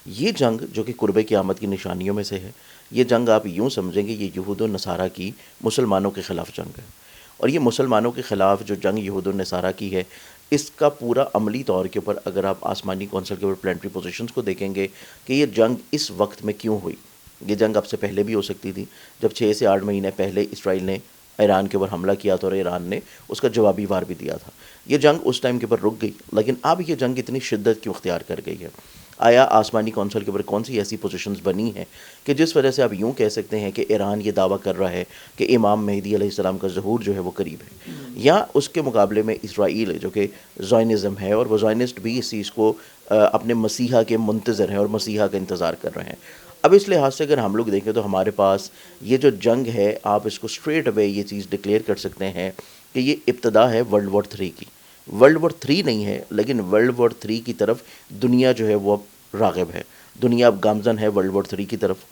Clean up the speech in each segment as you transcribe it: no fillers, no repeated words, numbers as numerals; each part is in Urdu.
یہ جنگ جو کہ قرب قیامت کی نشانیوں میں سے ہے، یہ جنگ آپ یوں سمجھیں گے یہ یہود و نصارہ کی مسلمانوں کے خلاف جنگ ہے۔ اور یہ مسلمانوں کے خلاف جو جنگ یہود و نصارہ کی ہے، اس کا پورا عملی طور کے اوپر اگر آپ آسمانی کونسل کے اوپر پلانٹری پوزیشنز کو دیکھیں گے کہ یہ جنگ اس وقت میں کیوں ہوئی۔ یہ جنگ اب سے پہلے بھی ہو سکتی تھی، جب 6 سے 8 مہینے پہلے اسرائیل نے ایران کے اوپر حملہ کیا تھا اور ایران نے اس کا جوابی وار بھی دیا تھا۔ یہ جنگ اس ٹائم کے اوپر رک گئی، لیکن اب یہ جنگ اتنی شدت کیوں اختیار کر گئی ہے؟ آیا آسمانی کونسل کے اوپر کون سی ایسی پوزیشنز بنی ہیں کہ جس وجہ سے آپ یوں کہہ سکتے ہیں کہ ایران یہ دعویٰ کر رہا ہے کہ امام مہدی علیہ السلام کا ظہور جو ہے وہ قریب ہے؟ یا اس کے مقابلے میں اسرائیل جو کہ زائنزم ہے، اور وہ زائنسٹ بھی اس چیز کو اپنے مسیحا کے منتظر ہیں اور مسیحا کا انتظار کر رہے ہیں۔ اب اس لحاظ سے اگر ہم لوگ دیکھیں تو ہمارے پاس یہ جو جنگ ہے، آپ اس کو اسٹریٹ اوے یہ چیز ڈکلیئر کر سکتے ہیں کہ یہ ابتدا ہے ورلڈ وار 3 کی۔ ورلڈ وار 3 نہیں ہے، لیکن ورلڈ وار 3 کی طرف دنیا جو ہے وہ اب راغب ہے، دنیا اب گامزن ہے ورلڈ وار 3 کی طرف۔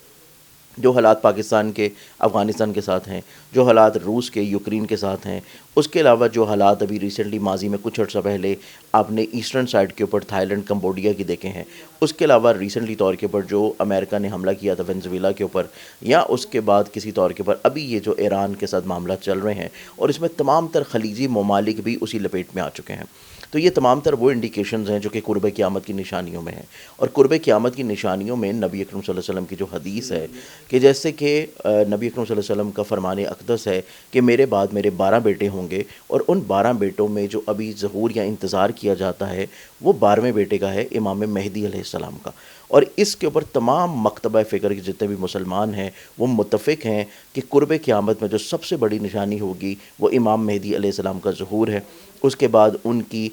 جو حالات پاکستان کے افغانستان کے ساتھ ہیں، جو حالات روس کے یوکرین کے ساتھ ہیں، اس کے علاوہ جو حالات ابھی ریسنٹلی ماضی میں کچھ عرصہ پہلے آپ نے ایسٹرن سائڈ کے اوپر تھائی لینڈ کمبوڈیا کی دیکھے ہیں، اس کے علاوہ ریسنٹلی طور کے اوپر جو امریکہ نے حملہ کیا تھا وینزویلا کے اوپر، یا اس کے بعد کسی طور کے اوپر ابھی یہ جو ایران کے ساتھ معاملات چل رہے ہیں، اور اس میں تمام تر خلیجی ممالک بھی اسی لپیٹ میں آ چکے ہیں۔ تو یہ تمام تر وہ انڈیکیشنز ہیں جو کہ قرب قیامت کی نشانیوں میں ہیں۔ اور قرب قیامت کی نشانیوں میں نبی اکرم صلی اللہ علیہ وسلم کی جو حدیث ہے کہ جیسے کہ نبی اکرم صلی اللہ علیہ وسلم کا فرمان اقدس ہے کہ میرے بعد میرے 12 بیٹے ہوں گے، اور ان 12 بیٹوں میں جو ابھی ظہور یا انتظار کیا جاتا ہے وہ 12ویں بیٹے کا ہے، امام مہدی علیہ السلام کا۔ اور اس کے اوپر تمام مکتبہ فکر کے جتنے بھی مسلمان ہیں وہ متفق ہیں کہ قرب قیامت میں جو سب سے بڑی نشانی ہوگی وہ امام مہدی علیہ السلام کا ظہور ہے۔ اس کے بعد ان کی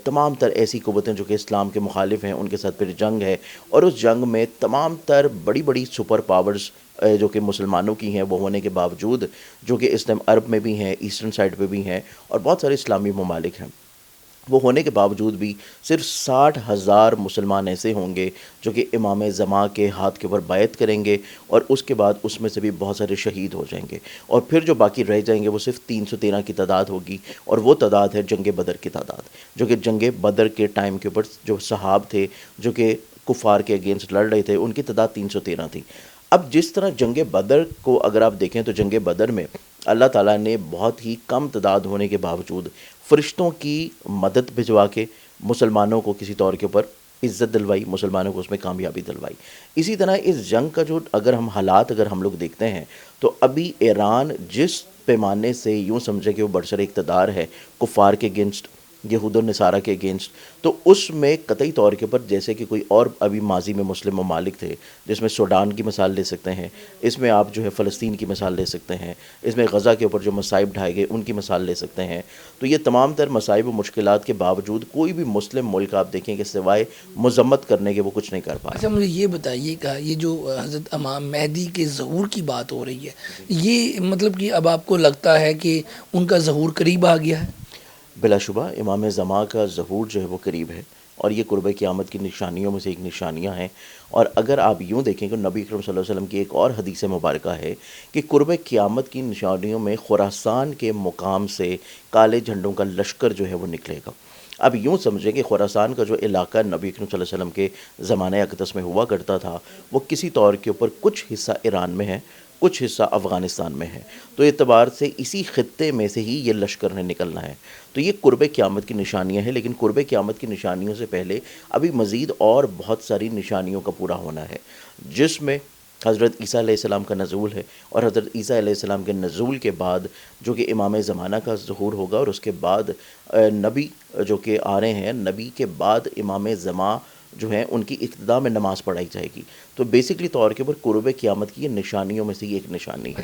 تمام تر ایسی قوتیں جو کہ اسلام کے مخالف ہیں ان کے ساتھ پھر جنگ ہے، اور اس جنگ میں تمام تر بڑی بڑی سپر پاورز جو کہ مسلمانوں کی ہیں وہ ہونے کے باوجود، جو کہ اس ٹائم عرب میں بھی ہیں، ایسٹرن سائڈ پہ بھی ہیں، اور بہت سارے اسلامی ممالک ہیں، وہ ہونے کے باوجود بھی صرف 60,000 مسلمان ایسے ہوں گے جو کہ امام زمان کے ہاتھ کے اوپر بیعت کریں گے، اور اس کے بعد اس میں سے بھی بہت سارے شہید ہو جائیں گے، اور پھر جو باقی رہ جائیں گے وہ صرف 313 کی تعداد ہوگی، اور وہ تعداد ہے جنگ بدر کی تعداد، جو کہ جنگ بدر کے ٹائم کے اوپر جو صحاب تھے جو کہ کفار کے اگینسٹ لڑ رہے تھے ان کی تعداد 313 تھی۔ اب جس طرح جنگ بدر کو اگر آپ دیکھیں تو جنگ بدر میں اللہ تعالیٰ نے بہت ہی کم تعداد ہونے کے باوجود فرشتوں کی مدد بھجوا کے مسلمانوں کو کسی طور کے اوپر عزت دلوائی، مسلمانوں کو اس میں کامیابی دلوائی۔ اسی طرح اس جنگ کا جو اگر ہم حالات اگر ہم لوگ دیکھتے ہیں تو ابھی ایران جس پیمانے سے یوں سمجھے کہ وہ برسر اقتدار ہے کفار کے اگینسٹ، یہود و نصارہ کے اگینسٹ، تو اس میں قطعی طور کے اوپر جیسے کہ کوئی اور ابھی ماضی میں مسلم ممالک تھے، جس میں سوڈان کی مثال لے سکتے ہیں، اس میں آپ جو ہے فلسطین کی مثال لے سکتے ہیں، اس میں غزہ کے اوپر جو مصائب ڈھائے گئے ان کی مثال لے سکتے ہیں، تو یہ تمام تر مصائب و مشکلات کے باوجود کوئی بھی مسلم ملک آپ دیکھیں کہ سوائے مذمت کرنے کے وہ کچھ نہیں کر پایا۔ اچھا مجھے یہ بتائیے کہ یہ جو حضرت امام مہدی کے ظہور کی بات ہو رہی ہے، یہ مطلب کہ اب آپ کو لگتا ہے کہ ان کا ظہور قریب آ گیا ہے؟ بلا شبہ امام زمان کا ظہور جو ہے وہ قریب ہے، اور یہ قرب قیامت کی نشانیوں میں سے ایک نشانیاں ہیں۔ اور اگر آپ یوں دیکھیں کہ نبی اکرم صلی اللہ علیہ وسلم کی ایک اور حدیث مبارکہ ہے کہ قرب قیامت کی نشانیوں میں خراسان کے مقام سے کالے جھنڈوں کا لشکر جو ہے وہ نکلے گا۔ اب یوں سمجھیں کہ خراسان کا جو علاقہ نبی اکرم صلی اللہ علیہ وسلم کے زمانہ اقدس میں ہوا کرتا تھا، وہ کسی طور کے اوپر کچھ حصہ ایران میں ہے، کچھ حصہ افغانستان میں ہے، تو اعتبار سے اسی خطے میں سے ہی یہ لشکر نے نکلنا ہے۔ تو یہ قرب قیامت کی نشانیاں ہیں، لیکن قرب قیامت کی نشانیوں سے پہلے ابھی مزید اور بہت ساری نشانیوں کا پورا ہونا ہے، جس میں حضرت عیسیٰ علیہ السلام کا نزول ہے، اور حضرت عیسیٰ علیہ السلام کے نزول کے بعد جو کہ امام زمانہ کا ظہور ہوگا، اور اس کے بعد نبی جو کہ آ رہے ہیں، نبی کے بعد امام زمان جو ہیں ان کی ابتدا میں نماز پڑھائی جائے گی۔ تو بیسکلی طور کے اوپر قرب قیامت کی یہ نشانیوں میں سے یہ ایک نشانی ہے۔